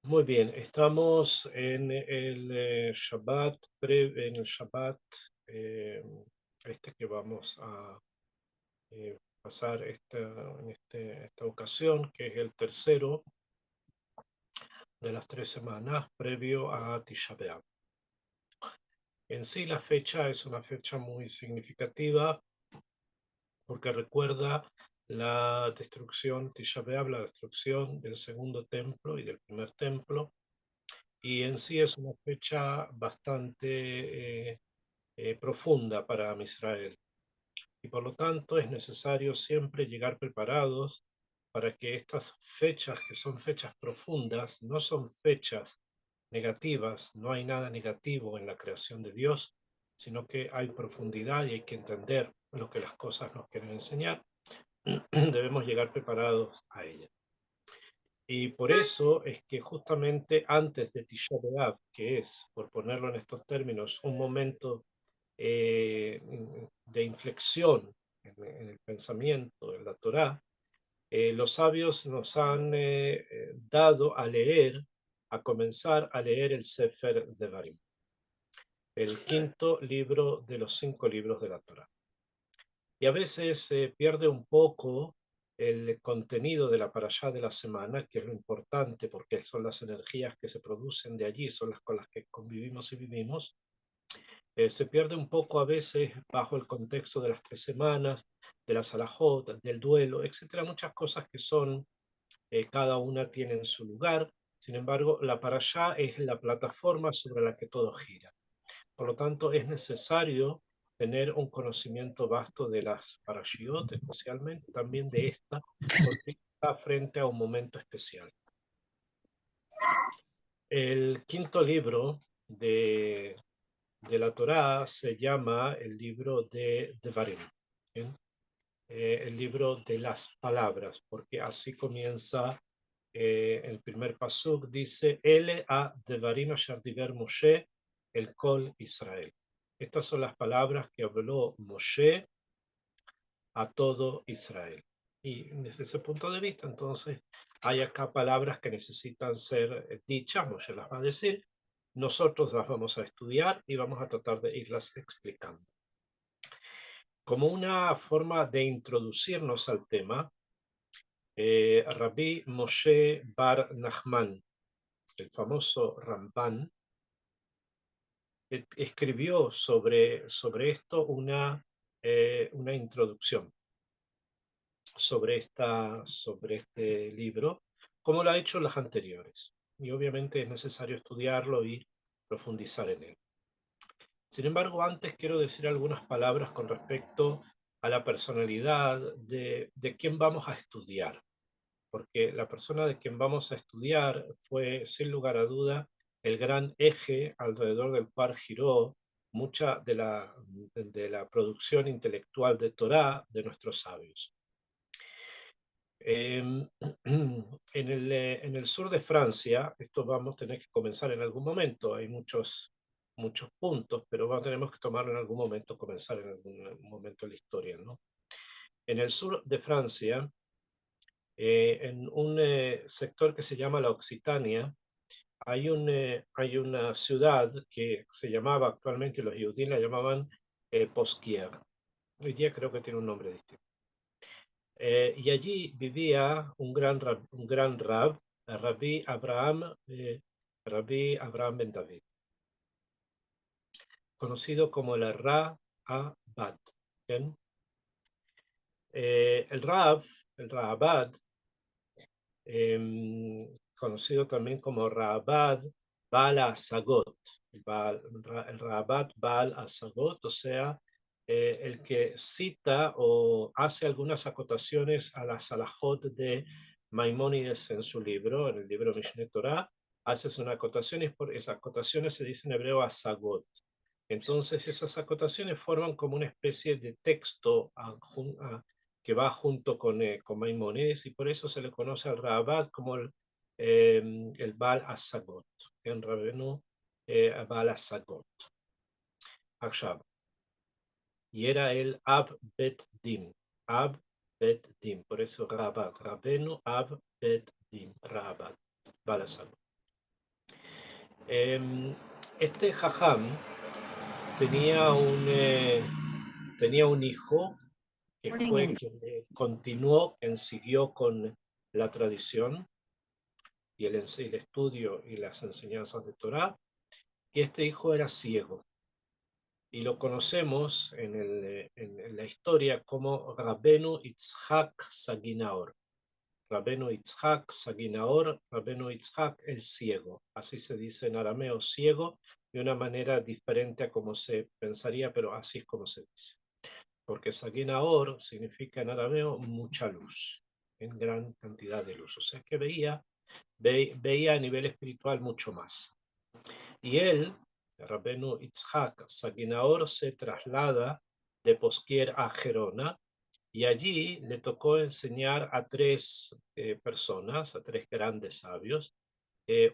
Muy bien, estamos en el Shabbat, en el Shabbat eh, este que vamos a pasar esta ocasión, que es el tercero de las 3 semanas previo a Tisha B'Av. En sí la fecha es una fecha muy significativa porque recuerda la destrucción, Tisha B'Av, la destrucción del segundo templo y del primer templo, y en sí es una fecha bastante profunda para Israel. Y por lo tanto es necesario siempre llegar preparados para que estas fechas, que son fechas profundas, no son fechas negativas, no hay nada negativo en la creación de Dios, sino que hay profundidad y hay que entender lo que las cosas nos quieren enseñar. Debemos llegar preparados a ella. Y por eso es que justamente antes de Tisha B'Av, que es, por ponerlo en estos términos, un momento eh, de inflexión en el pensamiento, en la Torá, los sabios nos han dado a leer, a comenzar a leer el Sefer Devarim, el quinto libro de los 5 libros de la Torá. Y a veces se pierde un poco el contenido de la parashá de la semana, que es lo importante porque son las energías que se producen de allí, son las con las que convivimos y vivimos. Se pierde un poco a veces bajo el contexto de las 3 semanas, de la salahot, del duelo, etcétera, muchas cosas que son, cada una tiene su lugar. Sin embargo, la parashá es la plataforma sobre la que todo gira. Por lo tanto, es necesario tener un conocimiento vasto de las parashiot, especialmente también de esta, porque está frente a un momento especial. El quinto libro de la Torá se llama el libro de Devarim, ¿bien? El libro de las palabras, porque así comienza el primer pasuk, dice, Ele a Devarim asher diber Moshe el Kol Israel. Estas son las palabras que habló Moshe a todo Israel. Y desde ese punto de vista, entonces, hay acá palabras que necesitan ser dichas, Moshe las va a decir, nosotros las vamos a estudiar y vamos a tratar de irlas explicando. Como una forma de introducirnos al tema, Rabbi Moshe Bar Nachman, el famoso Ramban, escribió sobre esto una introducción sobre este libro, como lo ha hecho las anteriores. Y obviamente es necesario estudiarlo y profundizar en él. Sin embargo, antes quiero decir algunas palabras con respecto a la personalidad de quien vamos a estudiar, porque la persona de quien vamos a estudiar fue, sin lugar a duda, el gran eje alrededor del cual giró mucha de la producción intelectual de Torá de nuestros sabios. En el sur de Francia, esto vamos a tener que comenzar en algún momento, hay muchos puntos, pero tenemos que tomarlo en algún momento, comenzar en algún momento de la historia, ¿no? En el sur de Francia, en un sector que se llama la Occitania, hay una ciudad que se llamaba actualmente, los judíos la llamaban Posquier. Hoy día creo que tiene un nombre distinto. Y allí vivía un gran rab, Rabbi Abraham Ben David, conocido como el Ra-Abad. El Ra-Abad, conocido también como Ra-Abad Baal Asagot, el Ra-Abad Baal Asagot, o sea, el que cita o hace algunas acotaciones a las alajot de Maimónides en su libro, en el libro Mishneh Torah, hace una acotación y por esas acotaciones se dice en hebreo Asagot. Entonces esas acotaciones forman como una especie de texto que va junto con Maimónides y por eso se le conoce al Rabat como el Baal Asagot, en rabeno Baal Asagot. Akshab. Y era el Ab Bet Dim, Ab Bet Dim, por eso Rabat, Rabenu Ab Bet Dim, Rabat, Baal Asagot. Este Jajam tenía tenía un hijo que fue quien continuó, quien siguió con la tradición y el estudio y las enseñanzas de Torah, y este hijo era ciego. Y lo conocemos en la historia como Rabenu Yitzhak Saginaor. Rabenu Yitzhak Saginaor, Rabenu Yitzhak el ciego. Así se dice en arameo, ciego, de una manera diferente a como se pensaría, pero así es como se dice. Porque Saginaor significa en arameo mucha luz, en gran cantidad de luz. O sea que veía a nivel espiritual mucho más. Y él, Rabenu Yitzhak Saginaor, se traslada de Posquier a Gerona, y allí le tocó enseñar a tres personas, a tres grandes sabios.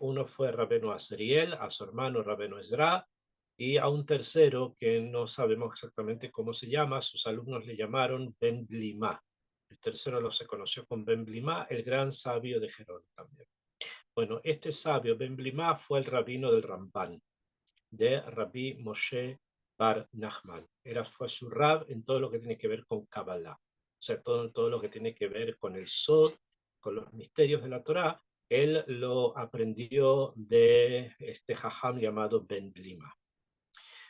Uno fue Rabenu Asriel, a su hermano Rabenu Ezra, y a un tercero que no sabemos exactamente cómo se llama. Sus alumnos le llamaron Ben Blima. El tercero lo se conoció con Ben Blima, el gran sabio de Gerona también. Bueno, este sabio Ben Blima fue el rabino del Ramban, de Rabbi Moshe Bar Nachman. Fue su rab en todo lo que tiene que ver con Kabbalah. O sea, todo lo que tiene que ver con el Sod, con los misterios de la Torá. Él lo aprendió de este jajam llamado Ben Blima.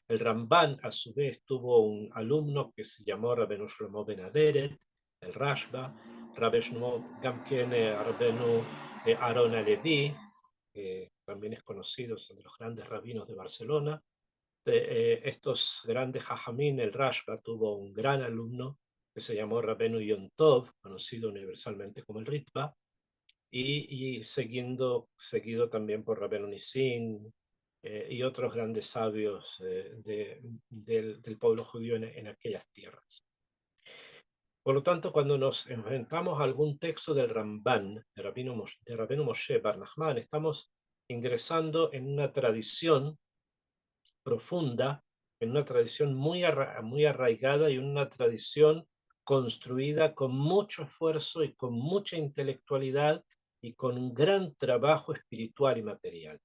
El Ramban, a su vez, tuvo un alumno que se llamó Rabenu Shlomo Ben Aderet, el Rashba, Rabenu Gamken, Rabenu Aaron Alevi, que también es conocido, son de los grandes rabinos de Barcelona. Estos grandes jajamín, el Rashba tuvo un gran alumno que se llamó Rabenu Yom Tov, conocido universalmente como el Ritva, y seguido también por Rabenu Nisin y otros grandes sabios del pueblo judío en aquellas tierras. Por lo tanto, cuando nos enfrentamos a algún texto del Ramban, de Rabenu Moshe Bar Nachman, estamos ingresando en una tradición profunda, en una tradición muy arraigada y una tradición construida con mucho esfuerzo y con mucha intelectualidad y con un gran trabajo espiritual y material.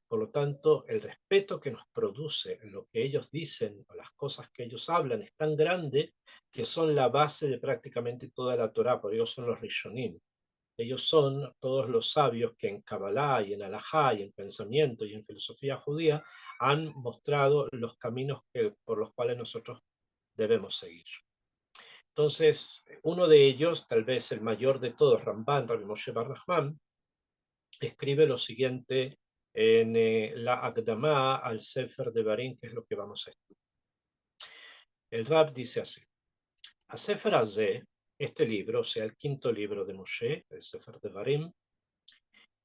Por lo tanto, el respeto que nos produce lo que ellos dicen o las cosas que ellos hablan es tan grande que son la base de prácticamente toda la Torá, porque ellos son los Rishonim. Ellos son todos los sabios que en Kabbalah y en Alajá y en pensamiento y en filosofía judía han mostrado los caminos por los cuales nosotros debemos seguir. Entonces, uno de ellos, tal vez el mayor de todos, Ramban, Rabbi Moshe Bar Nachman, escribe lo siguiente en la Akdamá al Sefer de Barim, que es lo que vamos a estudiar. El Rab dice así: a Sefer Azeh, este libro, o sea, el quinto libro de Moshe, el Sefer de Barim,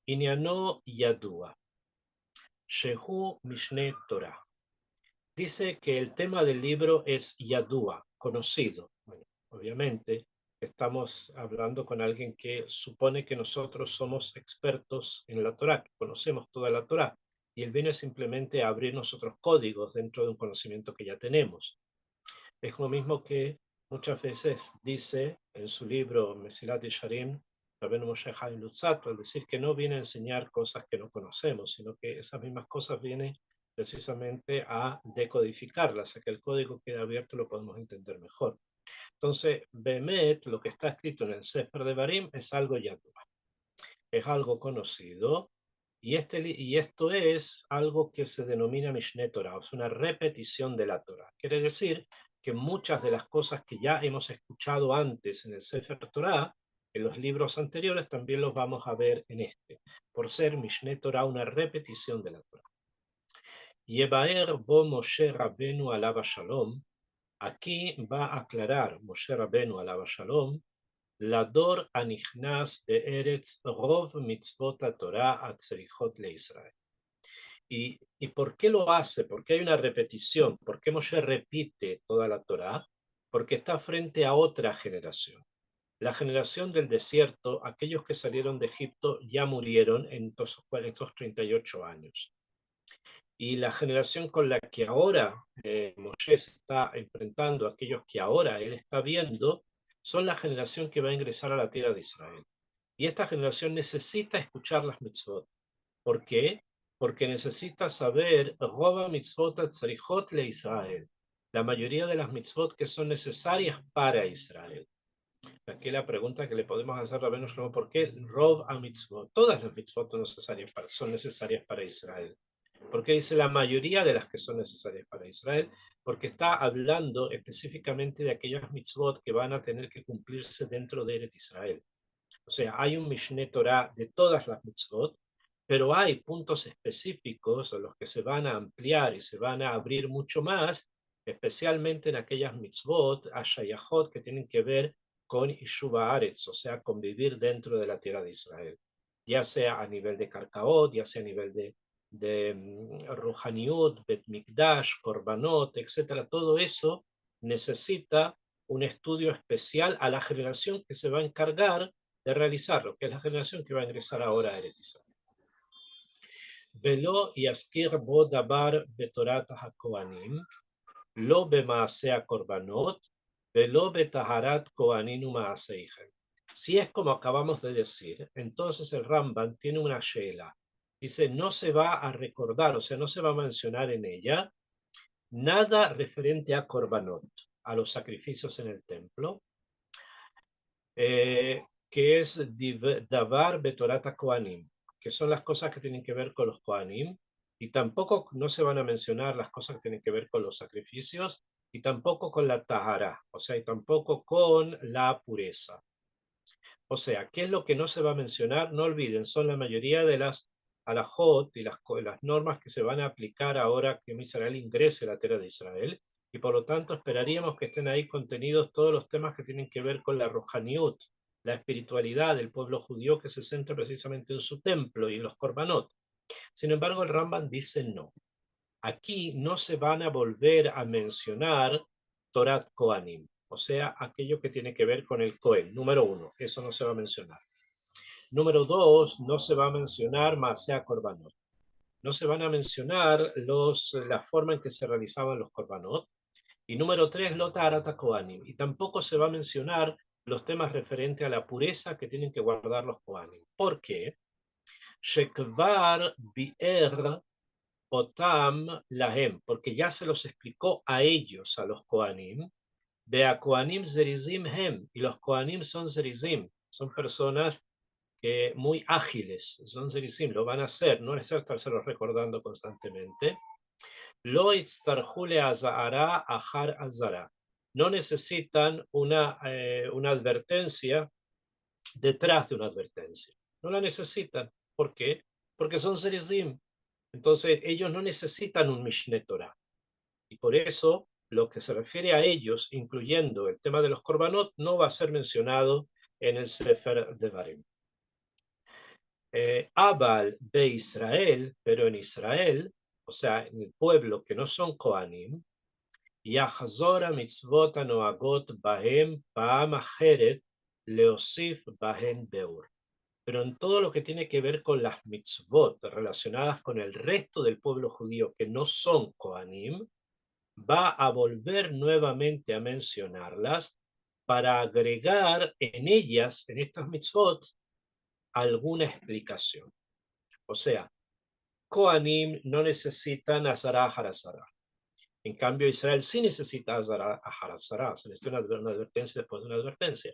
Inyano Yadua, Shehu Mishne Torah. Dice que el tema del libro es Yadua, conocido. Bueno, obviamente estamos hablando con alguien que supone que nosotros somos expertos en la Torá, que conocemos toda la Torá, y él viene simplemente a abrirnos otros códigos dentro de un conocimiento que ya tenemos. Es lo mismo que muchas veces dice en su libro Mesilat Yesharim, Rabbeinu Moshe Chaim Luzzatto, al decir que no viene a enseñar cosas que no conocemos, sino que esas mismas cosas vienen precisamente a decodificarlas, a que el código quede abierto y lo podemos entender mejor. Entonces, Bemet, lo que está escrito en el Sefer de Barim, es algo yadua, es algo conocido, y esto es algo que se denomina Mishneh Torah, o sea, una repetición de la Torah. Quiere decir que muchas de las cosas que ya hemos escuchado antes en el Sefer Torah, en los libros anteriores, también los vamos a ver en este, por ser Mishneh Torah una repetición de la Torah. Yebaer bo Moshe Rabenu alaba shalom. Aquí va a aclarar Moshe Rabenu alaba shalom Lador anichnas be'eretz rov mitzvot Torah atzrichot leIsrael. ¿Y por qué lo hace? ¿Por qué hay una repetición? ¿Por qué Moshe repite toda la Torah? Porque está frente a otra generación. La generación del desierto, aquellos que salieron de Egipto ya murieron en estos 38 años. Y la generación con la que ahora Moshe se está enfrentando, aquellos que ahora él está viendo, son la generación que va a ingresar a la tierra de Israel. Y esta generación necesita escuchar las mitzvot. ¿Por qué? porque necesita saber Roba mitzvot tzrichot le Israel, la mayoría de las mitzvot que son necesarias para Israel. Aquí la pregunta que le podemos hacer a Rabbeinu Shlomo: ¿por qué Rob a mitzvot? Todas las mitzvot son necesarias para Israel. ¿Por qué dice la mayoría de las que son necesarias para Israel? Porque está hablando específicamente de aquellas mitzvot que van a tener que cumplirse dentro de Eretz Israel. O sea, hay un Mishneh Torah de todas las mitzvot, pero hay puntos específicos a los que se van a ampliar y se van a abrir mucho más, especialmente en aquellas mitzvot, ashayachot, que tienen que ver con Ishuva Aretz, o sea, convivir dentro de la tierra de Israel, ya sea a nivel de Karkaot, ya sea a nivel de Ruhaniut, Bet Mikdash, Korbanot, etc. Todo eso necesita un estudio especial a la generación que se va a encargar de realizarlo, que es la generación que va a ingresar ahora a Eretz Israel. Velo yaskir bo dabar betorat hakohanim, lo bemaaseh korbanot, velo betaharat kohanim umaaseihem. Si es como acabamos de decir, entonces el Rambam tiene una shela. Dice, no se va a recordar, o sea, no se va a mencionar en ella nada referente a korbanot, a los sacrificios en el templo, que es Davar Betorata Koanim, que son las cosas que tienen que ver con los Koanim, y tampoco no se van a mencionar las cosas que tienen que ver con los sacrificios, y tampoco con la Tahara, o sea, y tampoco con la pureza. O sea, ¿qué es lo que no se va a mencionar? No olviden, son la mayoría de las alajot y las normas que se van a aplicar ahora que Israel ingrese a la tierra de Israel, y por lo tanto esperaríamos que estén ahí contenidos todos los temas que tienen que ver con la Rohaniut, la espiritualidad del pueblo judío que se centra precisamente en su templo y en los korbanot. Sin embargo, el Rambam dice no. Aquí no se van a volver a mencionar Torat Kohanim, o sea, aquello que tiene que ver con el Cohen. Número uno, eso no se va a mencionar. Número dos, no se va a mencionar Maaseh Korbanot. No se van a mencionar la forma en que se realizaban los Korbanot. Y número tres, Lota Arata Kohanim. Y tampoco se va a mencionar los temas referentes a la pureza que tienen que guardar los Kohanim. ¿Por qué? Shekvar bi'er otam lahem, porque ya se los explicó a ellos, a los Kohanim, de a Kohanim zerizim hem, y los Kohanim son zerizim, son personas muy ágiles, son zerizim, lo van a hacer, no es estarse recordando constantemente. Lo itztarjule azahara ajar azara, no necesitan una advertencia detrás de una advertencia, no la necesitan. ¿Por qué? Porque son zerizim. Entonces, ellos no necesitan un Mishneh Torah. Y por eso, lo que se refiere a ellos, incluyendo el tema de los korbanot, no va a ser mencionado en el Sefer Devarim. Abal de Israel, pero en Israel, o sea, en el pueblo que no son Kohanim, Yahzora mitzvot anoagot bahem paam acheret leosif bahem beur. Pero en todo lo que tiene que ver con las mitzvot relacionadas con el resto del pueblo judío que no son Kohanim, va a volver nuevamente a mencionarlas para agregar en ellas, en estas mitzvot, alguna explicación. O sea, Kohanim no necesitan Azara Harazara. En cambio, Israel sí necesita Azara Harazara. Se necesita una advertencia después de una advertencia.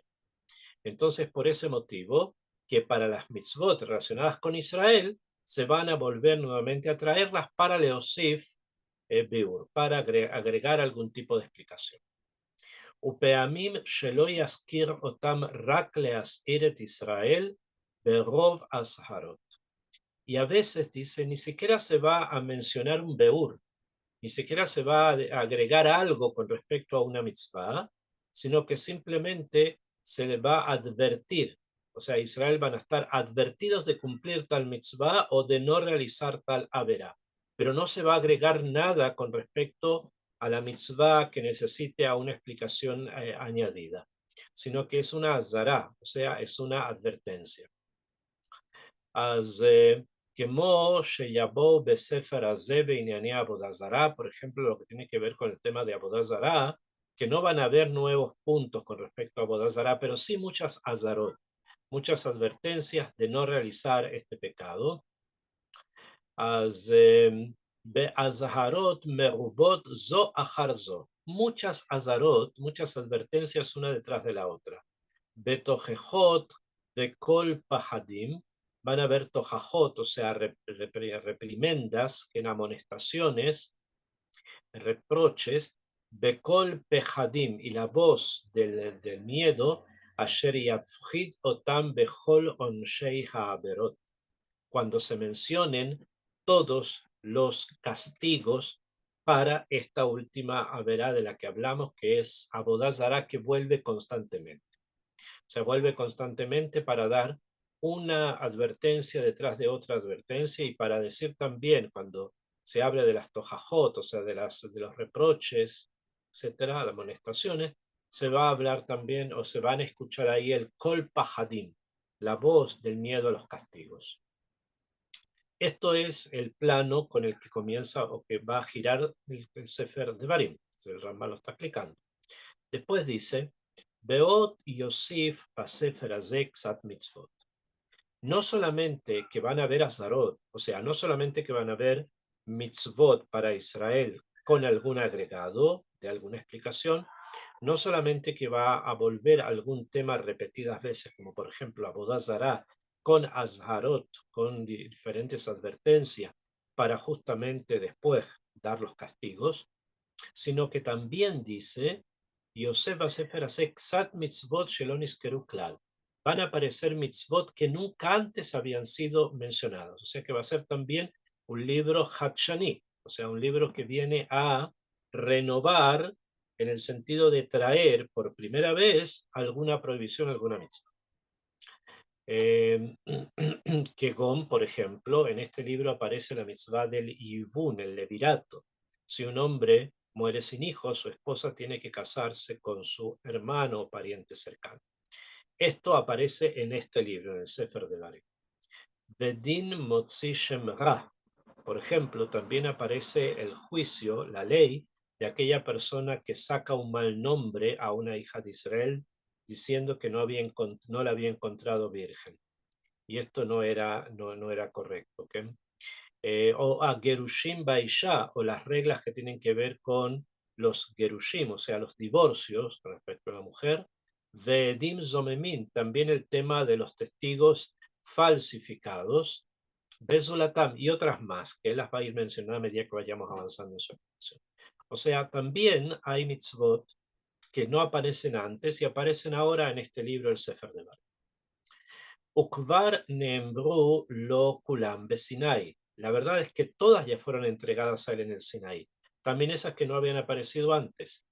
Entonces, por ese motivo, que para las mitzvot relacionadas con Israel, se van a volver nuevamente a traerlas para Leosif Biur, para agregar algún tipo de explicación. ופעמים שלא יזכיר אותם רק להזכיר את ישראל ברוב הזהרות. Y a veces dice, ni siquiera se va a mencionar un beur, ni siquiera se va a agregar algo con respecto a una mitzvah, sino que simplemente se le va a advertir. O sea, Israel van a estar advertidos de cumplir tal mitzvah o de no realizar tal averá. Pero no se va a agregar nada con respecto a la mitzvah que necesite a una explicación añadida, sino que es una azara, o sea, es una advertencia. אז כמו שיבוא בספר הזה בענייני עבודה זרה, por ejemplo, lo que tiene que ver con el tema de עבודה זרה, que no van a haber nuevos puntos con respecto a עבודה זרה, pero sí muchas azarot, muchas advertencias de no realizar este pecado. אז באזהרות מרובות זו אחר זו. Muchas azarot, muchas advertencias una detrás de la otra. בתוכחות וכל פחדים, van a haber tojajot, o sea, reprimendas, que en amonestaciones, reproches, bekol pejadim, y la voz del miedo, asher yafjid otam bechol onshei haaberot, cuando se mencionen todos los castigos para esta última averá de la que hablamos, que es Abodá Zará, que vuelve constantemente. Se vuelve constantemente para dar una advertencia detrás de otra advertencia y para decir también cuando se habla de las tojajot, o sea, de los reproches, etcétera, las amonestaciones, se va a hablar también o se van a escuchar ahí el kol pajadim, la voz del miedo a los castigos. Esto es el plano con el que comienza o que va a girar el Sefer de Barim. El Rambam lo está explicando. Después dice, Beot Yosif Sefer Azeh Ksat Mitzvot. No solamente que van a haber azarot, o sea, no solamente que van a haber mitzvot para Israel con algún agregado de alguna explicación, no solamente que va a volver algún tema repetidas veces, como por ejemplo Abodá Zará, con azharot, con diferentes advertencias, para justamente después dar los castigos, sino que también dice, Yosef Sefer Azeh Ksat Mitzvot Shelon Iskeru Klal. Van a aparecer mitzvot que nunca antes habían sido mencionados. O sea que va a ser también un libro Hatshani, o sea, un libro que viene a renovar en el sentido de traer por primera vez alguna prohibición, alguna mitzvah. Kegon, por ejemplo, en este libro aparece la mitzvah del Yibun, el levirato. Si un hombre muere sin hijos, su esposa tiene que casarse con su hermano o pariente cercano. Esto aparece en este libro, en el Sefer de Barim. Bedin Motzi Shem Ra. Por ejemplo, también aparece el juicio, la ley, de aquella persona que saca un mal nombre a una hija de Israel diciendo que no la había encontrado virgen. Y esto no era correcto. ¿Okay? O a Gerushim Baisha, o las reglas que tienen que ver con los Gerushim, o sea, los divorcios respecto a la mujer. Vedim Zomemin, también el tema de los testigos falsificados. Besulatam y otras más, que él las va a ir mencionando a medida que vayamos avanzando en su explicación. O sea, también hay mitzvot que no aparecen antes y aparecen ahora en este libro, el Sefer de Barim. Ukvar Nembru lo Kulam Besinai. La verdad es que todas ya fueron entregadas a él en el Sinaí. También esas que no habían aparecido antes.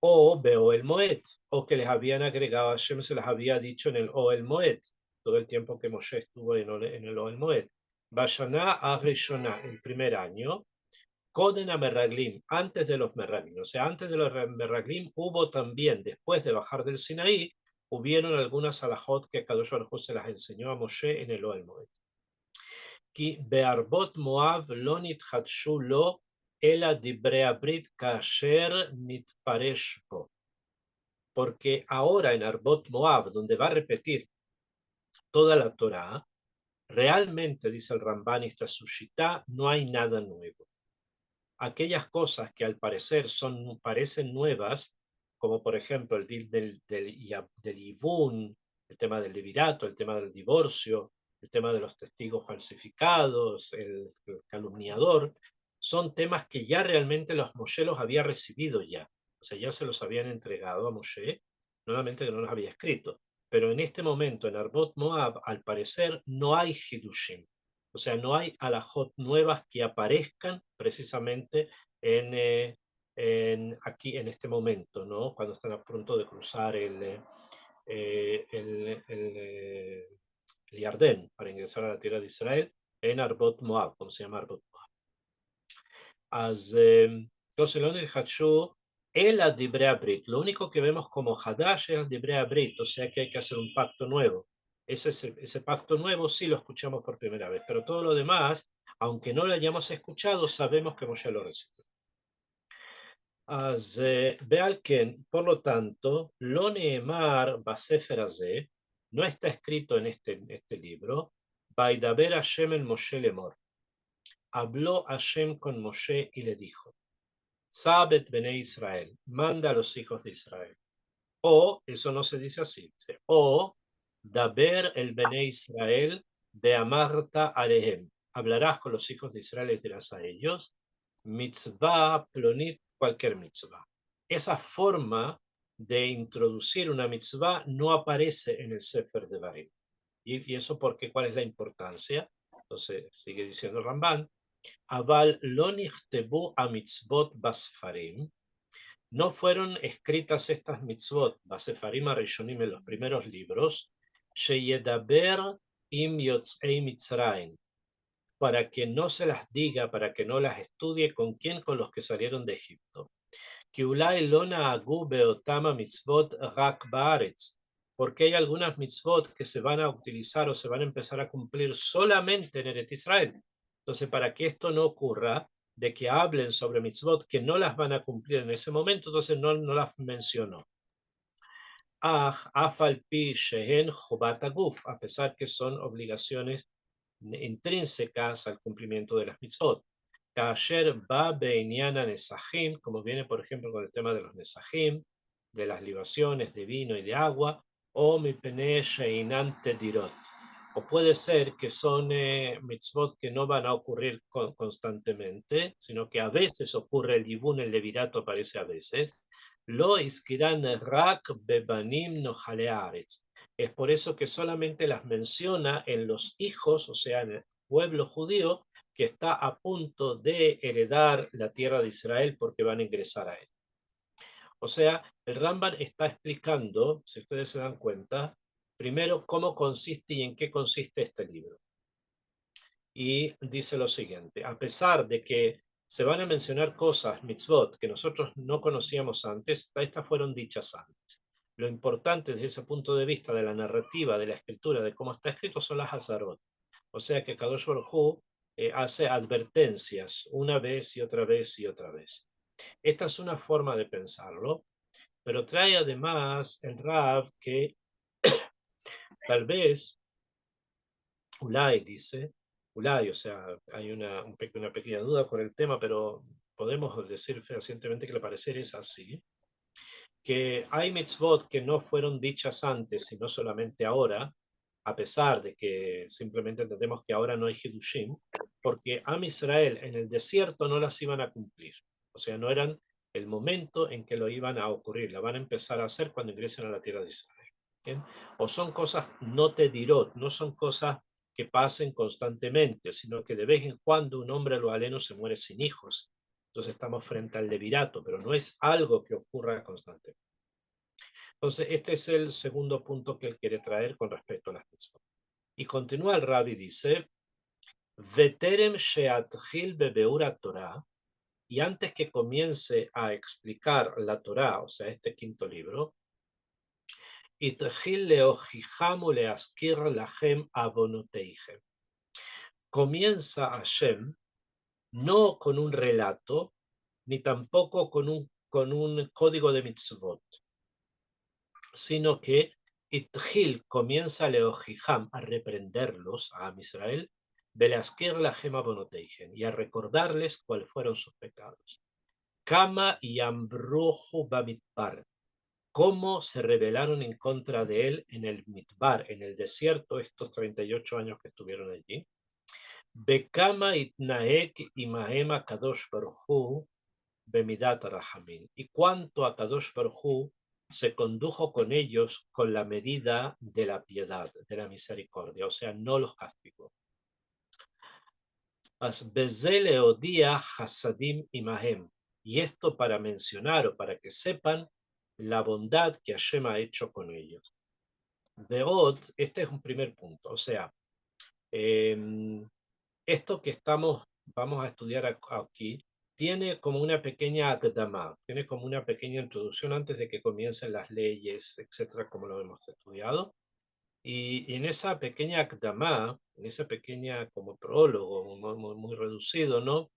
O Beo el Moed, o que les habían agregado, Hashem se las había dicho en el O el Moed, todo el tiempo que Moshe estuvo en el O el Moed. Bashaná a Rishonah, el primer año. Koden a Meraglim, antes de los Meraglim. O sea, antes de los Meraglim hubo también, después de bajar del Sinaí, hubieron algunas alajot que Kadosh Baruj Hu se las enseñó a Moshe en el Ohel Moed. Ki bearbot Moab lo nitchadshu lo ela dibrei abrit kasher nitparesh bo. Porque ahora en Arbot Moab, donde va a repetir toda la Torá, realmente, dice el Ramban y esta Sushita, no hay nada nuevo. Aquellas cosas que al parecer parecen nuevas, como por ejemplo el del Yibún, el tema del levirato, el tema del divorcio, el tema de los testigos falsificados, el calumniador, son temas que ya realmente Moshe los había recibido ya. O sea, ya se los habían entregado a Moshe, nuevamente que no los había escrito. Pero en este momento, en Arbot Moab, al parecer no hay Hidushim. O sea, no hay alajot nuevas que aparezcan precisamente aquí en este momento, ¿no? Cuando están a punto de cruzar el Yardén para ingresar a la tierra de Israel en Arbot Moab, como se llama Arbot Moab. Entonces, lo el Dibrei Abrit, lo único que vemos como Hadash es el Dibrei Abrit, o sea que hay que hacer un pacto nuevo. Ese pacto nuevo sí lo escuchamos por primera vez, pero todo lo demás, aunque no lo hayamos escuchado, sabemos que Moshe lo recibió. Bealken, por lo tanto, lo Neemar Basefer Azeh, no está escrito en este libro, Vaidaber Hashem el Moshe Lemor. habló Hashem con Moshe y le dijo, Sabet Bene Israel, manda a los hijos de Israel. O, eso no se dice así, dice, o, Daber el Bene Israel de Amarta Alehem. Hablarás con los hijos de Israel y dirás a ellos, mitzvah plonit, cualquier mitzvah. Esa forma de introducir una mitzvah no aparece en el Sefer de Barim. ¿Y eso porque cuál es la importancia? Entonces, sigue diciendo Ramban, Aval lo nichtebu a mitzvot basfarim, no fueron escritas estas mitzvot, Basefarim Arishonim, en los primeros libros, Sheyedaber im yotzei Mitzrayim, para que no se las diga, para que no las estudie, ¿con quién? Con los que salieron de Egipto. Kiulai lo naagu beotama mitzvot rak baaretz, porque hay algunas mitzvot que se van a utilizar o se van a empezar a cumplir solamente en Eretz Israel. Entonces, para que esto no ocurra, de que hablen sobre mitzvot que no las van a cumplir en ese momento, entonces no las mencionó. Afal pi shehen chobat aguf, a pesar que son obligaciones intrínsecas al cumplimiento de las mitzvot. Kasher ba beiniana nesajim, como viene por ejemplo con el tema de los nesajim, de las libaciones de vino y de agua, o mipene sheinan tedirot. O puede ser que son mitzvot que no van a ocurrir constantemente, sino que a veces ocurre el yibun, el levirato aparece a veces. Lo iskiran rak bebanim no haaretz. Es por eso que solamente las menciona en los hijos, o sea, en el pueblo judío, que está a punto de heredar la tierra de Israel porque van a ingresar a él. O sea, el Ramban está explicando, si ustedes se dan cuenta, primero cómo consiste y en qué consiste este libro. Y dice lo siguiente, a pesar de que se van a mencionar cosas, mitzvot, que nosotros no conocíamos antes, estas fueron dichas antes. Lo importante desde ese punto de vista de la narrativa, de la escritura, de cómo está escrito, son las Hazarot. O sea que Kadosh Baruj Hu hace advertencias una vez y otra vez y otra vez. Esta es una forma de pensarlo, pero trae además el Rav que tal vez, Ulay dice, Ulay, o sea, hay una pequeña duda con el tema, pero podemos decir fehacientemente que el parecer es así, que hay mitzvot que no fueron dichas antes, sino solamente ahora, a pesar de que simplemente entendemos que ahora no hay Hidushim, porque Am Israel en el desierto no las iban a cumplir. O sea, no eran el momento en que lo iban a ocurrir, la van a empezar a hacer cuando ingresen a la tierra de Israel. ¿Bien? O son cosas no te dirot, no son cosas que pasen constantemente, sino que de vez en cuando un hombre lo aleno se muere sin hijos. Entonces estamos frente al levirato, pero no es algo que ocurra constantemente. Entonces, este es el segundo punto que él quiere traer con respecto a las mitzvot. Y continúa el Rabbi, dice, Veterem sheatchil bebeura Torah, y antes que comience a explicar la Torah, o sea, este quinto libro, itchil leojijamu leaskir lachem abonoteihem. Comienza Hashem no con un relato, ni tampoco con un código de mitzvot, sino que Itchil comienza Leojijam a reprenderlos a Israel, Belaskir la gema bonoteigen, y a recordarles cuáles fueron sus pecados. Kama y Ambruju Bamidbar, cómo se rebelaron en contra de él en el Midbar, en el desierto, estos 38 años que estuvieron allí. Bekama itnaek imahema kadosh baruchu bemidat rahamim, y cuánto a Kadosh Baruj Hu se condujo con ellos con la medida de la piedad, de la misericordia, o sea, no los castigó. Bezele odia hasadim imahem, y esto para mencionar o para que sepan la bondad que Hashem ha hecho con ellos. Beod, este es un primer punto, o sea, esto que vamos a estudiar aquí, tiene como una pequeña akdama, tiene como una pequeña introducción antes de que comiencen las leyes, etcétera, como lo hemos estudiado. Y en esa pequeña akdama, en esa pequeña como prólogo, muy reducido, ¿no?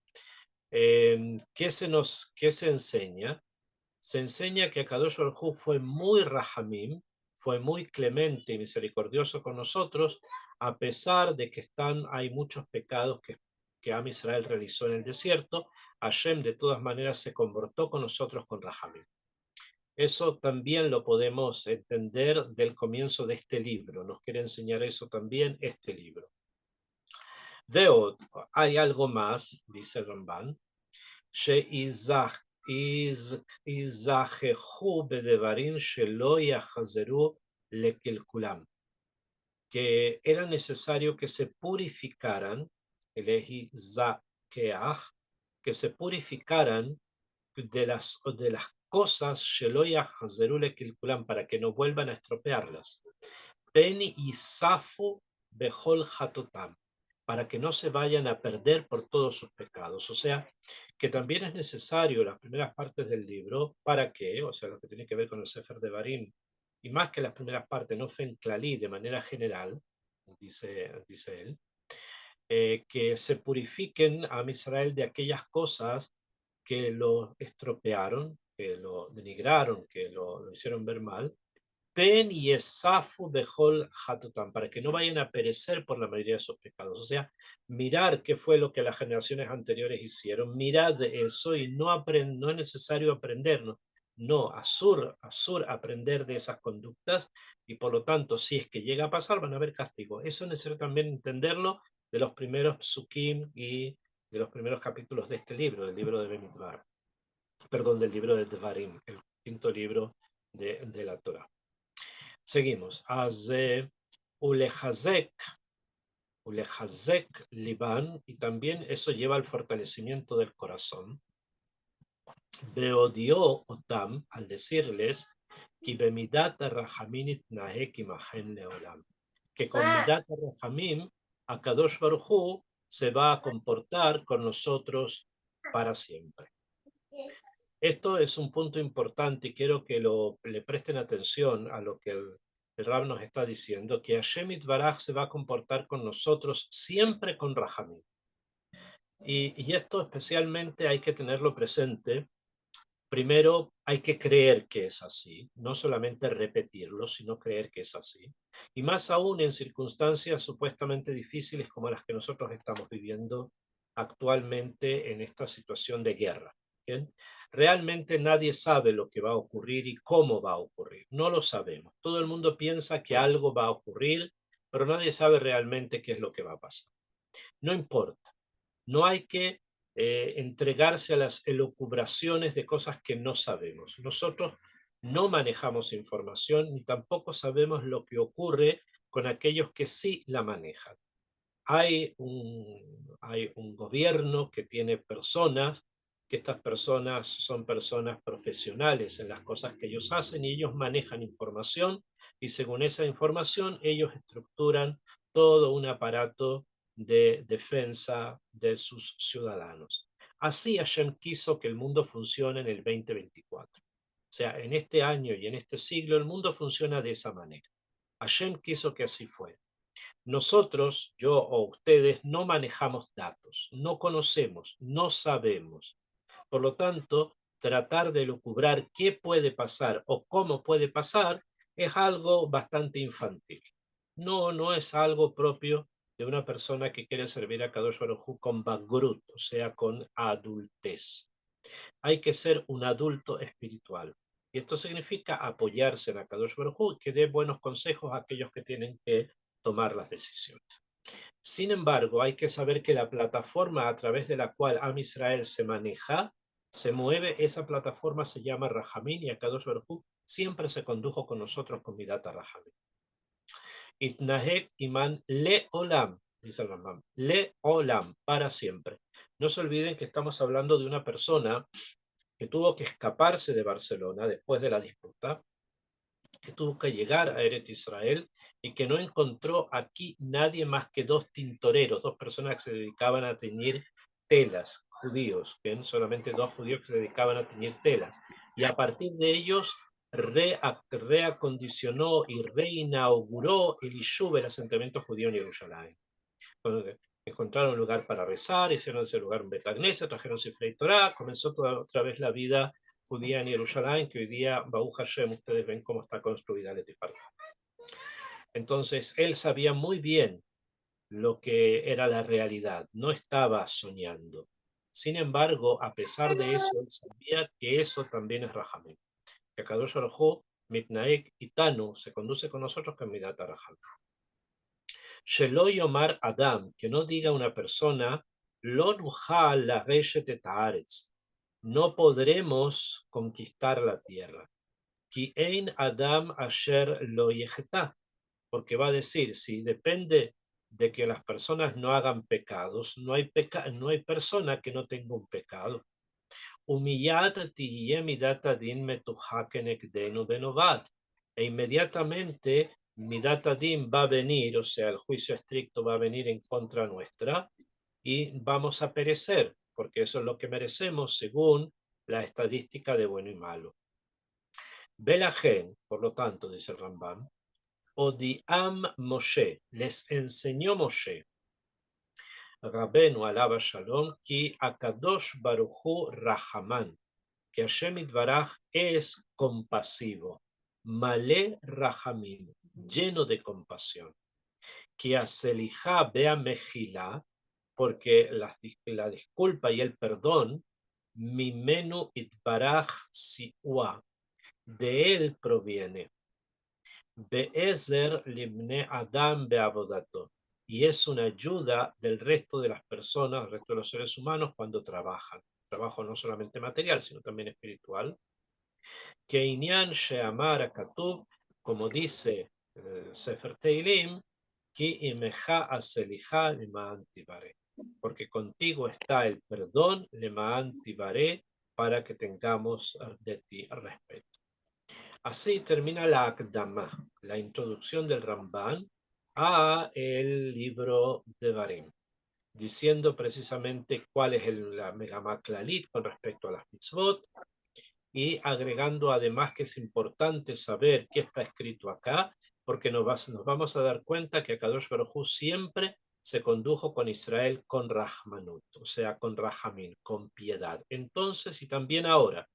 ¿Qué se enseña? Se enseña que Akadosh Baruj Hu fue muy rahamim, fue muy clemente y misericordioso con nosotros, a pesar de que hay muchos pecados que que Am Israel realizó en el desierto, Hashem de todas maneras se comportó con nosotros con Rahamim. Eso también lo podemos entender del comienzo de este libro. Nos quiere enseñar eso también este libro. Veo, hay algo más, dice el Ramban, que era necesario que se purificaran, que se purificaran de las cosas para que no vuelvan a estropearlas. Beni Isafu Behol Hatotam, para que no se vayan a perder por todos sus pecados. O sea, que también es necesario las primeras partes del libro, ¿para qué? O sea, lo que tiene que ver con el Sefer de Barim, y más que las primeras partes, no Fen Klali, de manera general, dice él, que se purifiquen a Israel de aquellas cosas que lo estropearon, que lo denigraron, que lo hicieron ver mal, Ten y Esafu Behol Hatutam, para que no vayan a perecer por la mayoría de sus pecados. O sea, mirar qué fue lo que las generaciones anteriores hicieron, mirad de eso y no es necesario aprendernos. No, Asur aprender de esas conductas y por lo tanto, si es que llega a pasar, van a haber castigo. Eso es necesario también entenderlo de los primeros psukim y de los primeros capítulos de este libro, del libro de Bemidbar, perdón, del libro de Devarim, el quinto libro de la Torah. Seguimos. Ulehazek Liban, y también eso lleva al fortalecimiento del corazón. Beodio Otam, al decirles, que con Midat Rahamim, Akadosh Baruj Hu se va a comportar con nosotros para siempre. Esto es un punto importante y quiero que le presten atención a lo que el Rab nos está diciendo, que Hashem Itbaraj se va a comportar con nosotros siempre con Rahamim. Y esto especialmente hay que tenerlo presente. Primero hay que creer que es así, no solamente repetirlo, sino creer que es así. Y más aún en circunstancias supuestamente difíciles como las que nosotros estamos viviendo actualmente en esta situación de guerra. ¿Bien? Realmente nadie sabe lo que va a ocurrir y cómo va a ocurrir. No lo sabemos. Todo el mundo piensa que algo va a ocurrir, pero nadie sabe realmente qué es lo que va a pasar. No importa. No hay que entregarse a las elucubraciones de cosas que no sabemos. Nosotros no manejamos información ni tampoco sabemos lo que ocurre con aquellos que sí la manejan. Hay un gobierno que tiene personas, que estas personas son personas profesionales en las cosas que ellos hacen y ellos manejan información y según esa información ellos estructuran todo un aparato de defensa de sus ciudadanos. Así Hashem quiso que el mundo funcione en el 2024. O sea, en este año y en este siglo el mundo funciona de esa manera. Hashem quiso que así fuera. Nosotros, yo o ustedes, no manejamos datos, no conocemos, no sabemos. Por lo tanto, tratar de lucubrar qué puede pasar o cómo puede pasar es algo bastante infantil. No es algo propio de una persona que quiere servir a Kadosh Baruj Hu con bagrut, o sea, con adultez. Hay que ser un adulto espiritual. Y esto significa apoyarse en Akadosh Baruj Hu, que dé buenos consejos a aquellos que tienen que tomar las decisiones. Sin embargo, hay que saber que la plataforma a través de la cual Am Israel se maneja, se mueve, esa plataforma se llama Rahamim y Akadosh Baruj Hu siempre se condujo con nosotros con Midata Rahamim. Itnahek iman le olam, dice el Rambam, le olam, para siempre. No se olviden que estamos hablando de una persona que tuvo que escaparse de Barcelona después de la disputa, que tuvo que llegar a Eret Israel y que no encontró aquí nadie más que dos tintoreros, dos personas que se dedicaban a teñir telas, judíos, que solamente dos judíos que se dedicaban a teñir telas. Y a partir de ellos reacondicionó y reinauguró el Yishuv, el asentamiento judío en Jerusalén. Encontraron un lugar para rezar, hicieron ese lugar un Betagnesia, trajeron Sifrei Torah, comenzó otra vez la vida judía en Jerusalén, que hoy día, Baruch Hashem, ustedes ven cómo está construida la Etipará. Entonces, él sabía muy bien lo que era la realidad, no estaba soñando. Sin embargo, a pesar de eso, él sabía que eso también es Rahamim. Que Kadosh Baruj Hu, Mitnaek Itanu, se conduce con nosotros con Midat Rahamim. Shelo Yomar Adam, que no diga una persona, Lo nujal la reshet et haaretz, no podremos conquistar la tierra. Ki ein Adam asher lo yechetá, porque va a decir, si depende de que las personas no hagan pecados, no hay persona que no tenga un pecado. Umiyat tihye midat adin metuja kenegdenu benovad. E inmediatamente midat adin va a venir, o sea, el juicio estricto va a venir en contra nuestra y vamos a perecer, porque eso es lo que merecemos según la estadística de bueno y malo. Belagen, por lo tanto, dice el Rambam, Odiam Moshe, les enseñó Moshe, Rabenu alaba shalom, ki akadosh baruchu rahaman, que Hashem Itbaraj es compasivo, malé rahamim, lleno de compasión, que aselijá vea mejilá, porque la disculpa y el perdón, mimenu Itbaraj siua, de él proviene. Be'ezer libne Adam be'avodato. Y es una ayuda del resto de las personas, del resto de los seres humanos cuando trabajan. Trabajo no solamente material, sino también espiritual. Que Inyan Sheamar Katub, como dice Sefer Teilim, Ki imeja aselija lema'an tibare. Porque contigo está el perdón, lema'an tibare, para que tengamos de ti respeto. Así termina la Akdama, la introducción del Ramban a el libro de Barim, diciendo precisamente cuál es la Megamá Klalit con respecto a las mitzvot y agregando además que es importante saber qué está escrito acá, porque nos vamos a dar cuenta que Kadosh Baruj Hu siempre se condujo con Israel con Rahmanut, o sea, con Rahamim, con piedad. Entonces y también ahora.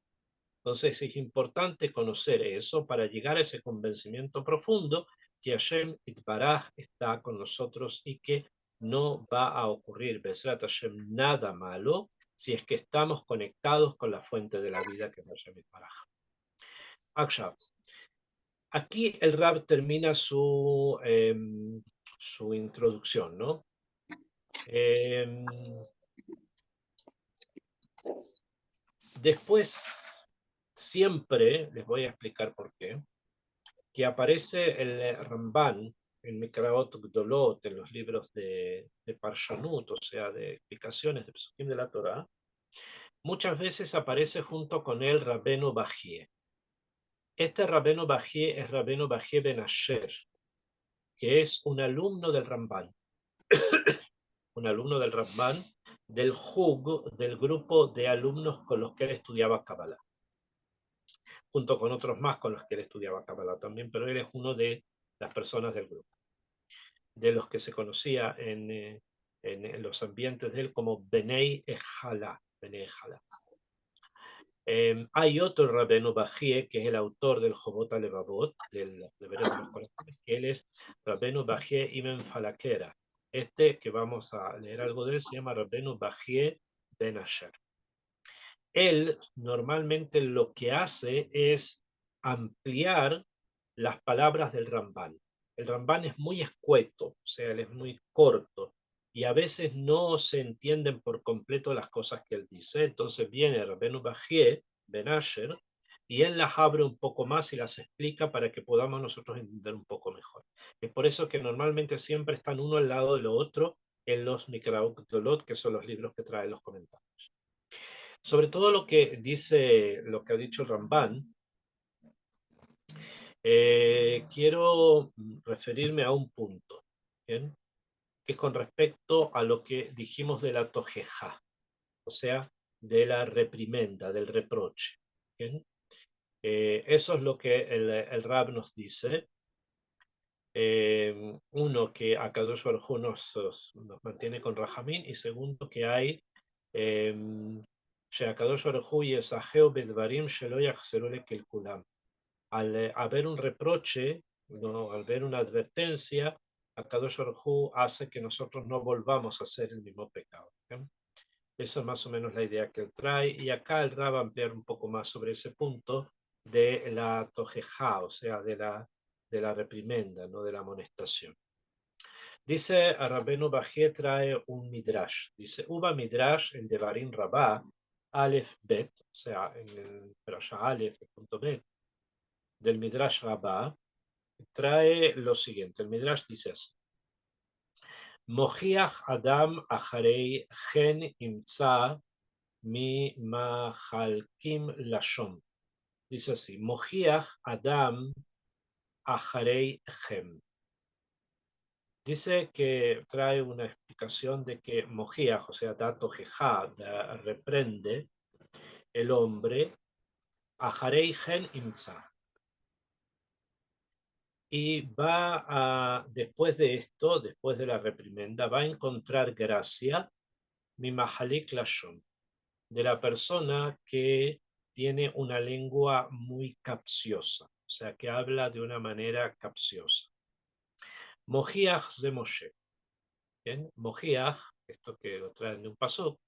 Entonces es importante conocer eso para llegar a ese convencimiento profundo que Hashem Itbaraj está con nosotros y que no va a ocurrir, Besrat Hashem, nada malo si es que estamos conectados con la fuente de la vida que es Hashem Itbaraj. Akshav. Aquí el Rab termina su introducción, ¿no? Después, siempre, les voy a explicar por qué, que aparece el Ramban en Mikraot Gdolot, en los libros de Parshanut, o sea, de explicaciones de Pesukim de la Torah, muchas veces aparece junto con él Rabenu Bajie. Este Rabenu Bajie es Rabenu Bajie Ben Asher, que es un alumno del Ramban, un alumno del Ramban, del Hug, del grupo de alumnos con los que él estudiaba Kabbalah, junto con otros más con los que él estudiaba Kabbalah también, pero él es uno de las personas del grupo, de los que se conocía en los ambientes de él como Benei Ejala. Hay otro Rabenu Bajie, que es el autor del Jobot Alevavot, del deberes de los corazones, que él es Rabenu Bajie Ibn Falakera. Este, que vamos a leer algo de él, se llama Rabenu Bajie Ben Asher. Él normalmente lo que hace es ampliar las palabras del Ramban. El Ramban es muy escueto, o sea, él es muy corto y a veces no se entienden por completo las cosas que él dice. Entonces viene Rabenu Bajie Ben Asher y él las abre un poco más y las explica para que podamos nosotros entender un poco mejor. Es por eso que normalmente siempre están uno al lado de lo otro en los Mikraot Gdolot, que son los libros que traen los comentarios. Sobre todo lo que dice, lo que ha dicho Ramban, quiero referirme a un punto, ¿bien? Que es con respecto a lo que dijimos de la tojeja, o sea, de la reprimenda, del reproche. ¿Bien? Eso es lo que el Rab nos dice. Uno, que Akadosh Baruj Hu nos mantiene con Rahamín, y segundo, que hay שהקדוש ברוך הוא ישחהו בדברים שלא יחסרו לכלכולם. Al haber un reproche, ¿no? Al ver una advertencia, Akadosh Baruj Hu hace que nosotros no volvamos a hacer el mismo pecado. ¿Okay? Esa es más o menos la idea que él trae. Y acá el Rab va a ampliar un poco más sobre ese punto de la tojeja, o sea, de la reprimenda, no de la amonestación. Dice a Rabbeinu Bajé trae un midrash. Dice, Uba midrash en Devarim Rabá, Aleph Bet, o sea, en el Parashá Aleph, punto Bet, del midrash Rabá, trae lo siguiente. El midrash dice así. Mojiach Adam acharei gen imtza mi mahalkim lashon. Dice así, Mojiach Adam acharei gen. Dice que trae una explicación de que Mojiach, o sea, dato jeja, reprende el hombre, acharei gen imtza. Y va a, después de esto, después de la reprimenda, va a encontrar gracia, mi mahalik lashon, de la persona que tiene una lengua muy capciosa, o sea, que habla de una manera capciosa. Mojiach de Moshe. ¿Bien? Mojiach, esto que lo traen de un pasuk,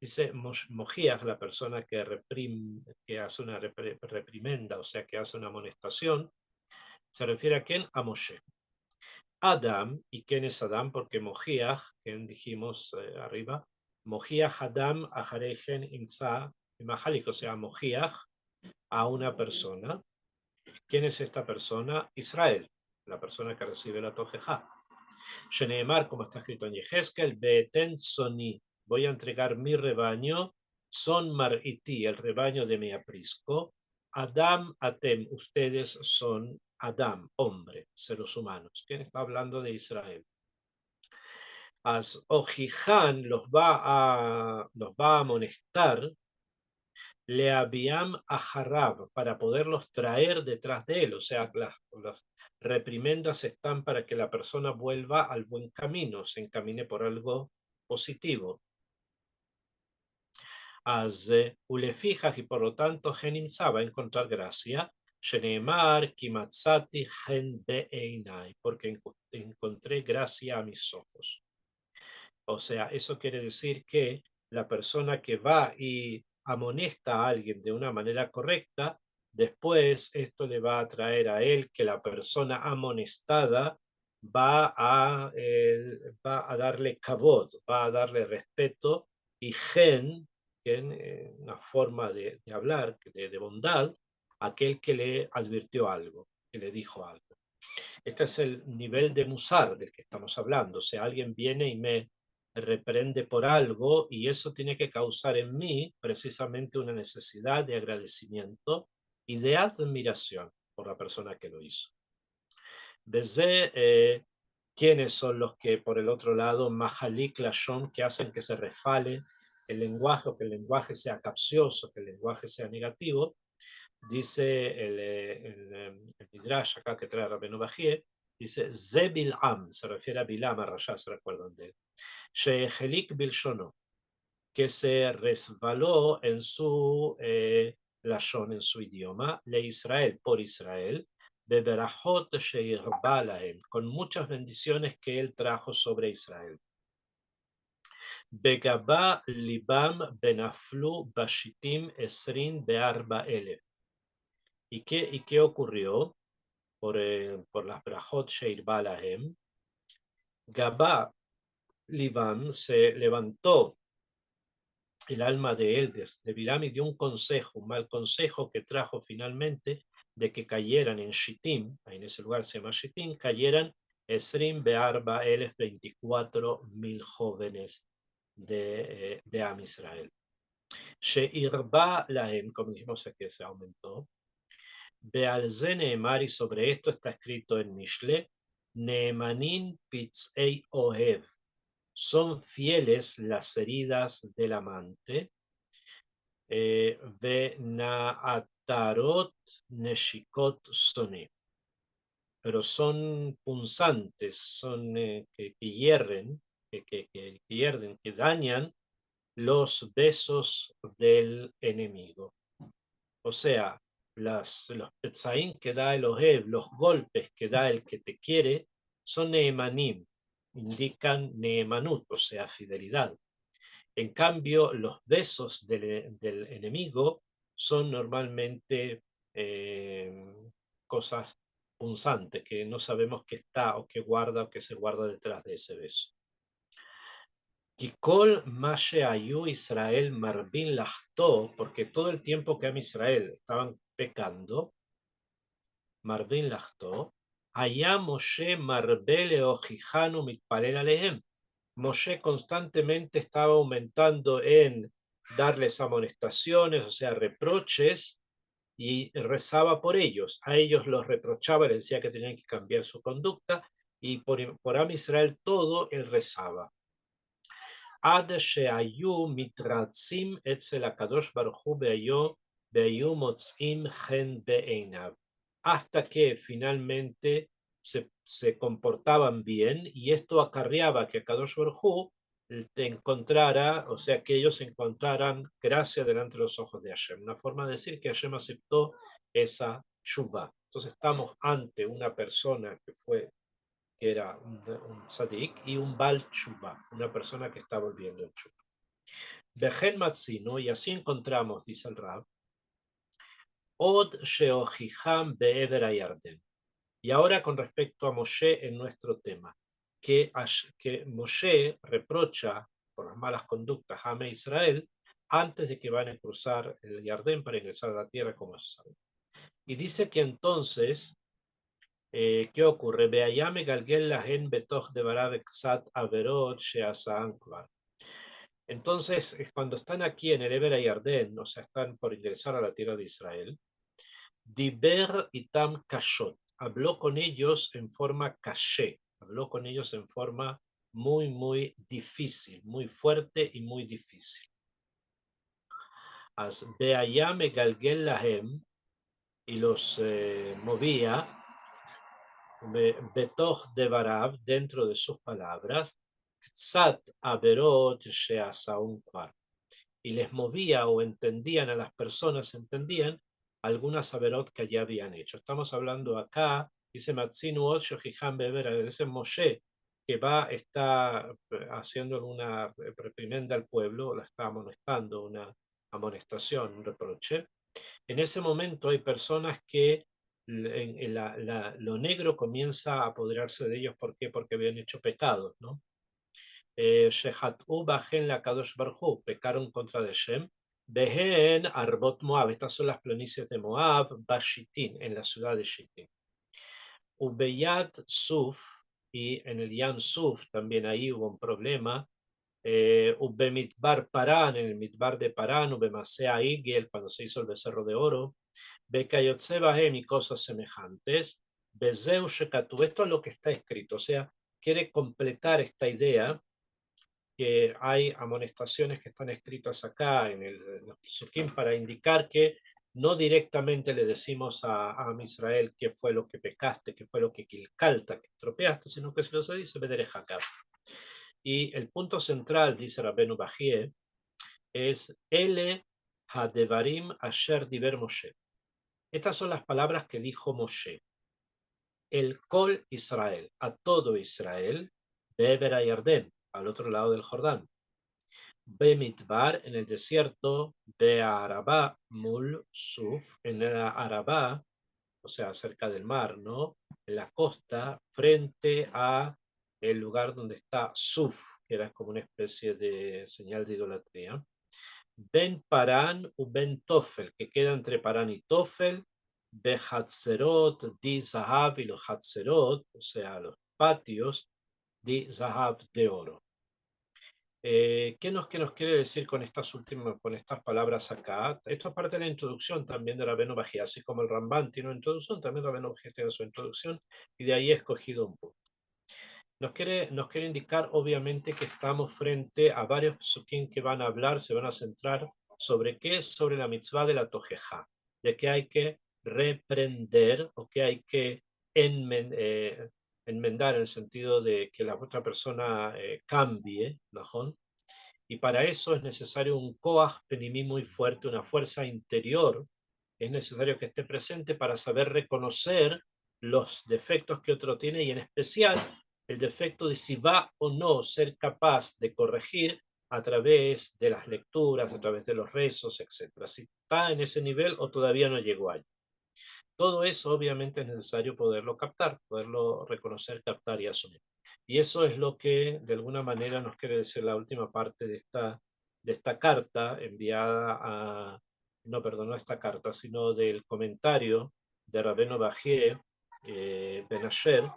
dice Mojiach, la persona que, que hace una reprimenda, o sea, que hace una amonestación, se refiere a quién? A Moshe. Adam, ¿y quién es Adam? Porque Mojiach, que dijimos arriba, Mojiach Adam ajarejen imza imahalik, o sea, Mojiach a una persona. ¿Quién es esta persona? Israel, la persona que recibe la tojeja. Sheneemar, como está escrito en Yehezkel, Beten Soni, voy a entregar mi rebaño, Son Mariti, el rebaño de mi aprisco, Adam Atem, ustedes son Adam, hombre, seres humanos. ¿Quién está hablando de Israel? As Ojijan los va a amonestar, le aviam a Harab, para poderlos traer detrás de él, o sea, las reprimendas están para que la persona vuelva al buen camino, se encamine por algo positivo. Ulefijas, y por lo tanto Genimsa va a encontrar gracia, Sheneemar Kimatzati Gen Be'einai, porque encontré gracia a mis ojos. O sea, eso quiere decir que la persona que va y amonesta a alguien de una manera correcta, después esto le va a traer a él que la persona amonestada va a darle kavod, va a darle respeto y gen, una forma de hablar, de bondad, aquel que le advirtió algo, que le dijo algo. Este es el nivel de musar del que estamos hablando. O sea, alguien viene y me reprende por algo y eso tiene que causar en mí precisamente una necesidad de agradecimiento y de admiración por la persona que lo hizo. Desde quiénes son los que, por el otro lado, mahalik lashon, que hacen que se refale el lenguaje, o que el lenguaje sea capcioso, que el lenguaje sea negativo. Dice el Midrash acá que trae Rabbeinu Bajie, dice Ze Bil'am, se refiere a Bilam, a Rasha, se recuerdan de él. Shehelik Bilshono, que se resbaló en su lashon, en su idioma, le Israel, por Israel, Beberachot Sheirba Lahem, con muchas bendiciones que él trajo sobre Israel. Begaba Libam Benaflu Bashitim Esrin Bearba Elef. ¿Y qué ocurrió? Por las Brajot Sheir Balahem, Gabá Libam se levantó el alma de él, de Bilam, y dio un consejo, un mal consejo que trajo finalmente de que cayeran en Shittim, en ese lugar se llama Shittim, cayeran Esrim Bearba Elef, 24,000 jóvenes de Am Israel. Sheirba Lahem, como dijimos aquí, se aumentó. Bealze Neemar, y sobre esto está escrito en Mishle, Neemanin Pitzei Ohev, son fieles las heridas del amante, Venaatarot Neshikot Sone, pero son punzantes, son que hierren, que hierden, que dañan los besos del enemigo. O sea, los petzaín que da el ojev, los golpes que da el que te quiere, son neemanim, indican neemanut, o sea, fidelidad. En cambio, los besos del enemigo son normalmente cosas punzantes, que no sabemos qué está o qué guarda o qué se guarda detrás de ese beso. Kikol Mashe Ayu Israel Marbin Lachtó, porque todo el tiempo que Am Israel estaban pecando, Marbin Lachtó, Allá Moshe Marbele Ojijanu Mitpalel Alehem. Moshe constantemente estaba aumentando en darles amonestaciones, o sea, reproches, y rezaba por ellos. A ellos los reprochaba, les decía que tenían que cambiar su conducta, y por Am Israel todo él rezaba. Ad sheayu mitratzim etzel HaKadosh Baruch Hu be'ayu motzim chen be'einav. Hasta que finalmente se comportaban bien, y esto acarreaba que Kadosh Baruj Hu te encontrara, o sea, que ellos encontraran gracia delante de los ojos de Hashem. Una forma de decir que Hashem aceptó esa shuvah. Entonces estamos ante una persona que era un tzadik, y un Bal Shuvah, una persona que está volviendo en Shuvah. Bejen Matzino, y así encontramos, dice el Rab, Od Sheochiham Be'ever Ayarden. Y ahora con respecto a Moshe en nuestro tema, que Moshe reprocha por las malas conductas a Ame Israel antes de que van a cruzar el Yardén para ingresar a la tierra, como se sabe. Y dice que entonces, ¿qué ocurre? Beayame galgel lahen betoch de barabexat averot sheasaan kvar. Entonces, cuando están aquí en el Eber Yardén, o sea, están por ingresar a la tierra de Israel, Diber itam kashot, habló con ellos en forma caché, habló con ellos en forma muy, muy difícil, muy fuerte y muy difícil. As beayame galgel lahem, y los movía, betoch de barab, dentro de sus palabras, tzat averot sheasaun kvar, y les movía o entendían a las personas, entendían algunas averot que ya habían hecho. Estamos hablando acá, dice Matzinu Osho Jijam Beber, dice Moshe, que está haciendo una reprimenda al pueblo, la está amonestando, una amonestación, un reproche. En ese momento hay personas que lo negro comienza a apoderarse de ellos. ¿Por qué? Porque habían hecho pecados, ¿no? Pecaron contra Hashem. Behen Arbot Moab, estas son las planicies de Moab, Bashitin, en la ciudad de Shittim. Ubeyat Suf, y en el Yam Suf también ahí hubo un problema. Ubemidbar Paran, en el Midbar de Paran, Ubemasea Igel, cuando se hizo el becerro de oro. Bekayotze Bahem, y cosas semejantes. Bezeu Shekatu, esto es lo que está escrito, o sea, quiere completar esta idea que hay amonestaciones que están escritas acá en los Pesukim para indicar que no directamente le decimos a Israel qué fue lo que pecaste, qué fue lo que kilkalta, que estropeaste, sino que se lo dice Bederejaka. Y el punto central, dice Rabbeinu Bajie, es Ele Hadevarim Asher Diber Moshe. Estas son las palabras que dijo Moshe. El Kol Israel, a todo Israel, Beber a Yardén, al otro lado del Jordán. Bemidbar, en el desierto, Be'arabá, Mul Suf, en la Arabá, o sea, cerca del mar, ¿no? En la costa, frente a el lugar donde está Suf, que era como una especie de señal de idolatría. Ben Parán u Ben Tofel, que queda entre Parán y Tofel. Behatzerot, di Zahav, y los Hatzerot, o sea, los patios, di Zahav, de oro. ¿Qué nos quiere decir con con estas palabras acá? Esto es parte de la introducción también de Rabbeinu Bajía, así como el Rambán tiene una introducción, también Rabbeinu Bajía tiene su introducción, y de ahí he escogido un punto. Nos quiere indicar, obviamente, que estamos frente a varios psukim que van a hablar, se van a centrar sobre qué, sobre la mitzvah de la tojeja, de que hay que reprender o que hay que enmendar en el sentido de que la otra persona cambie, ¿no? Y para eso es necesario un koach penimí muy fuerte, una fuerza interior. Es necesario que esté presente para saber reconocer los defectos que otro tiene y en especial el defecto de si va o no ser capaz de corregir a través de las lecturas, a través de los rezos, etcétera. Si está en ese nivel o todavía no llegó ahí. Todo eso obviamente es necesario poderlo captar, poderlo reconocer, captar y asumir. Y eso es lo que de alguna manera nos quiere decir la última parte de esta carta enviada a, no, perdón, no esta carta, sino del comentario de Rabbeinu Bajie Ben Asher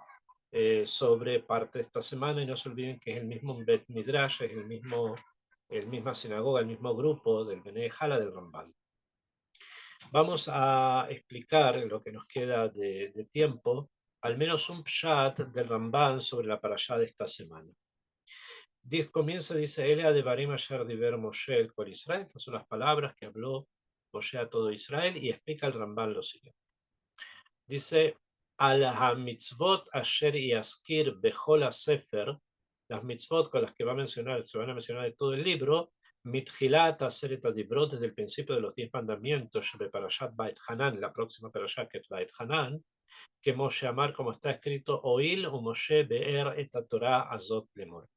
sobre parte de esta semana. Y no se olviden que es el mismo Bet Midrash, es el misma sinagoga, el mismo grupo del Bnei Jala del Ramban. Vamos a explicar en lo que nos queda de tiempo, al menos un pshat del Ramban sobre la parashá de esta semana. Comienza, dice, Elea de Barim Asher Diber Moshe el Kol Israel, estas son las palabras que habló Moshe a todo Israel, y explica el Ramban lo siguiente. Dice, Al ha-mitzvot asher yaskir bechol ha-sefer, las mitzvot con las que va a mencionar, se van a mencionar de todo el libro, mitchilat aseret adibrot, desde el principio de los 10 mandamientos, de Parashat Bait Hanan, la próxima parashat que es Bait Hanan, que Moshe Amar, como está escrito, Oil o Moshe be'er et Torah azot lemor.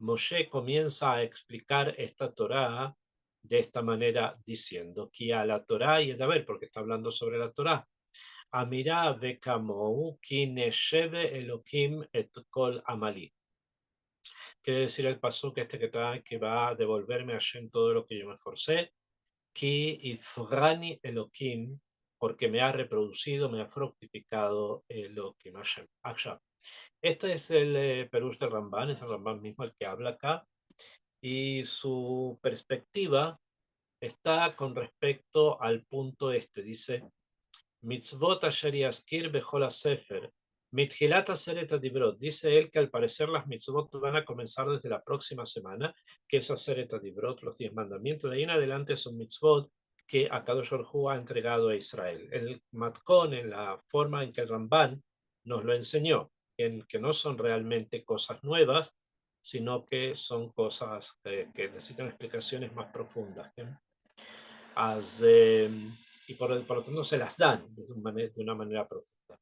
Moshe comienza a explicar esta Torah de esta manera diciendo, que a la Torah y a ver, porque está hablando sobre la Torah, Amirá vekamou ki nesheve Elohim et kol amali. Quiere decir el paso que que va a devolverme a Hashem todo lo que yo me esforcé, ki ifrani Elohim, porque me ha reproducido, me ha fructificado Elohim Hashem. Este es el Perush del Ramban, es el Ramban mismo el que habla acá, y su perspectiva está con respecto al punto este, dice, Mitzvot asher yaskir bechol sefer. Mithilat aseret adibrot. Dice él que al parecer las mitzvot van a comenzar desde la próxima semana, que es aseret adibrot, los 10 mandamientos. De ahí en adelante son mitzvot que Akadosh Baruj Hu ha entregado a Israel. El Matkon, en la forma en que el Ramban nos lo enseñó, en que no son realmente cosas nuevas, sino que son cosas que necesitan explicaciones más profundas. As, y por lo tanto se las dan de una manera profunda.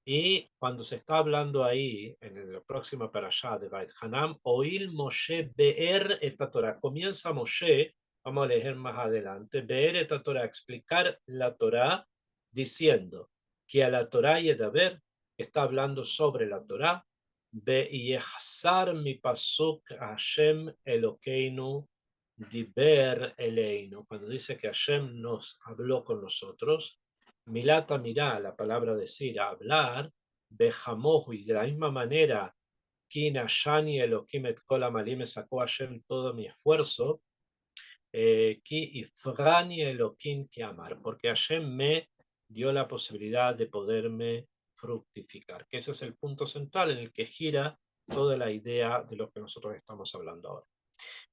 Y cuando se está hablando ahí, en la próxima parashá de Bait Hanam, Oil Moshe Be'er et Torah. Comienza Moshe, vamos a leer más adelante, Be'er et Torah, explicar la Torah, diciendo que a la Torah y Edaber, está hablando sobre la Torah, Be'yechsar mi pasuk Hashem Elokeinu Diber Eleinu, cuando dice que Hashem nos habló con nosotros, Milata mirá, la palabra decir, hablar, Bejamohu, y de la misma manera, Kina Shani Elohim et Kol Amalim, me sacó Hashem todo mi esfuerzo, Ki Ifrani Elohim que amar, porque Hashem me dio la posibilidad de poderme fructificar, que ese es el punto central en el que gira toda la idea de lo que nosotros estamos hablando ahora.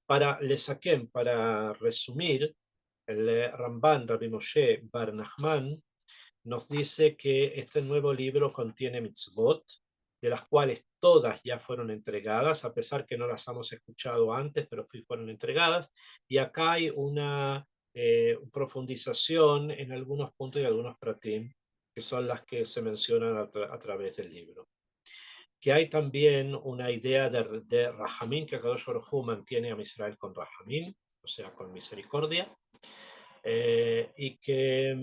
Para Lesakem, para resumir, el Ramban Rabbi Moshe Bar Nachman nos dice que este nuevo libro contiene mitzvot, de las cuales todas ya fueron entregadas, a pesar que no las hemos escuchado antes, pero fueron entregadas. Y acá hay una profundización en algunos puntos y algunos pratim, que son las que se mencionan a través del libro. Que hay también una idea de Rahamim, que Kadosh Baruj Hu mantiene a Israel con Rahamim, o sea, con misericordia, y que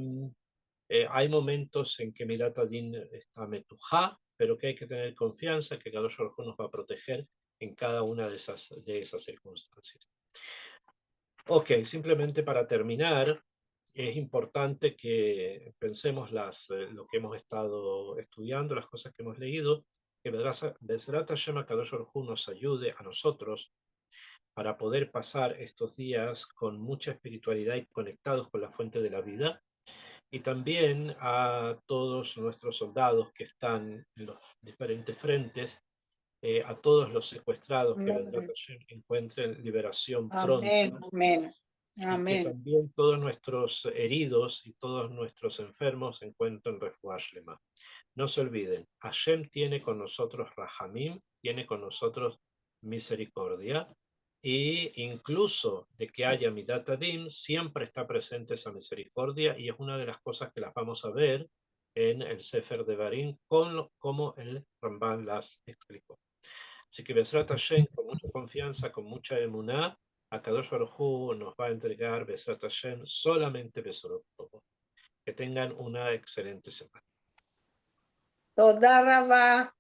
hay momentos en que Mirat Adin está metujá, pero que hay que tener confianza que Kadosh Baruj Hu nos va a proteger en cada una de esas circunstancias. Ok, simplemente para terminar, es importante que pensemos lo que hemos estado estudiando, las cosas que hemos leído, que Bezrat Hashem Kadosh Baruj Hu nos ayude a nosotros para poder pasar estos días con mucha espiritualidad y conectados con la fuente de la vida, y también a todos nuestros soldados que están en los diferentes frentes, a todos los secuestrados que Bezrat Hashem encuentren liberación pronto. Amén, amén. Y que también todos nuestros heridos y todos nuestros enfermos se encuentren refuah shlema. No se olviden, Hashem tiene con nosotros Rahamim, tiene con nosotros misericordia, y incluso de que haya Midat Adin, siempre está presente esa misericordia, y es una de las cosas que las vamos a ver en el Sefer de Barim, como el Ramban las explicó. Así que Besrat Hashem, con mucha confianza, con mucha emuná, Akadosh Baruj Hu nos va a entregar Besrat Hashem solamente Besorot. Que tengan una excelente semana. Toda Rabá.